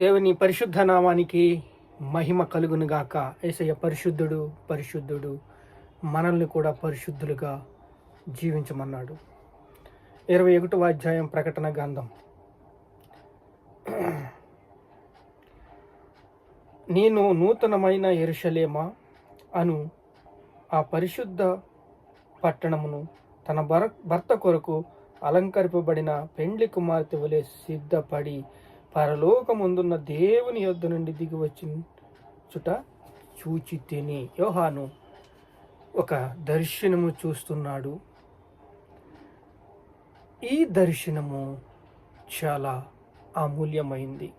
దేవుని పరిశుద్ధ నామానికి మహిమ కలుగును గాక. యేసయ్య పరిశుద్ధుడు పరిశుద్ధుడు, మనల్ని కూడా పరిశుద్ధులుగా జీవించమన్నాడు. 21వ అధ్యాయం ప్రకటన గ్రంథం. నేను నూతనమైన యెరూషలేమా అను ఆ పరిశుద్ధ పట్టణమును తన భర్త కొరకు అలంకరింపబడిన పెండ్లి కుమార్తె వలె సిద్ధపడి పరలోకముందున్న దేవుని యొద్ద నుండి దిగి వచ్చిన చూచి తిని. యోహాను ఒక దర్శనము చూస్తున్నాడు. ఈ దర్శనము చాలా అమూల్యమైంది,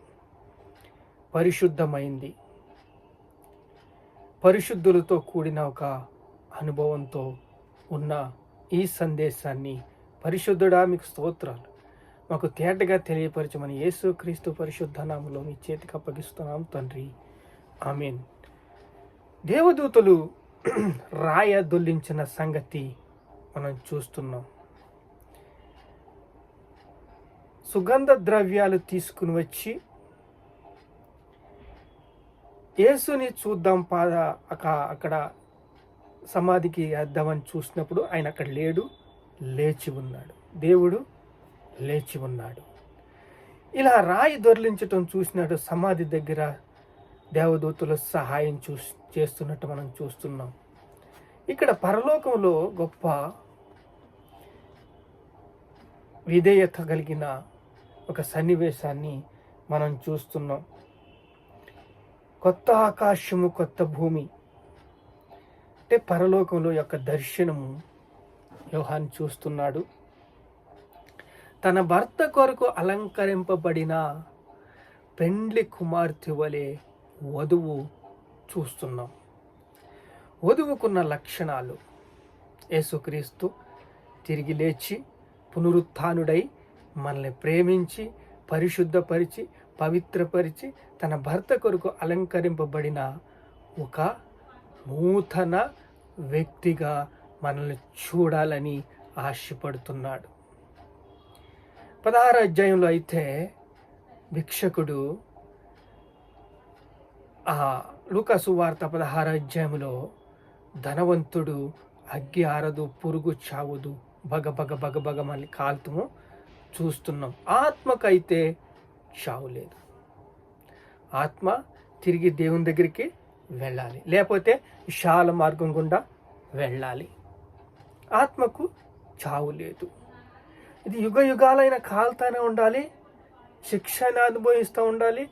పరిశుద్ధమైంది, పరిశుద్ధులతో కూడిన ఒక అనుభవంతో ఉన్న ఈ సందేశాన్ని పరిశుద్ధుడా మీకు స్తోత్రాలు మాకు తేటగా తెలియపరచమని యేసుక్రీస్తు పరిశుద్ధ నామములో మీ చేతికి అప్పగిస్తున్నాం తండ్రి, ఆమేన్. దేవదూతలు రాయ దొల్లించిన సంగతి మనం చూస్తున్నాం. సుగంధ ద్రవ్యాలు తీసుకుని వచ్చి యేసుని చూద్దాం అక్కడ సమాధికి వేద్దామని చూసినప్పుడు ఆయన అక్కడ లేడు, లేచి ఉన్నాడు. దేవుడు లేచి ఉన్నాడు. ఇలా రాయి దొర్లించటం చూసినాడు. సమాధి దగ్గర దేవదూతలు సహాయం చేస్తున్నట్టు మనం చూస్తున్నాం. ఇక్కడ పరలోకంలో గొప్ప విధేయత కలిగిన ఒక సన్నివేశాన్ని మనం చూస్తున్నాం. కొత్త ఆకాశము, కొత్త భూమి అంటే పరలోకంలో యొక్క దర్శనము యోహాను చూస్తున్నాడు. తన భర్త కొరకు అలంకరింపబడిన పెండ్లి కుమార్తె వలె వధువు చూస్తున్నాం. వధువుకున్న లక్షణాలు: యేసుక్రీస్తు తిరిగి లేచి పునరుత్థానుడై మనల్ని ప్రేమించి పరిశుద్ధపరిచి పవిత్రపరిచి తన భర్త కొరకు అలంకరింపబడిన ఒక నూతన వ్యక్తిగా మనల్ని చూడాలని ఆశపడుతున్నాడు. 16వ అధ్యాయంలో అయితే భిక్షకుడు లూకా సువార్త 16వ అధ్యాయంలో ధనవంతుడు అగ్గి ఆరదు, పురుగు చావదు, బగ మళ్ళీ కాలుతూ చూస్తున్నాం. ఆత్మకైతే చావు లేదు. ఆత్మ తిరిగి దేవుని దగ్గరికి వెళ్ళాలి, లేకపోతే విశాల మార్గం గుండా వెళ్ళాలి. ఆత్మకు చావు లేదు. ఇది యుగ యుగాలైన కాలుతానే ఉండాలి, శిక్షను అనుభవిస్తూ ఉండాలి,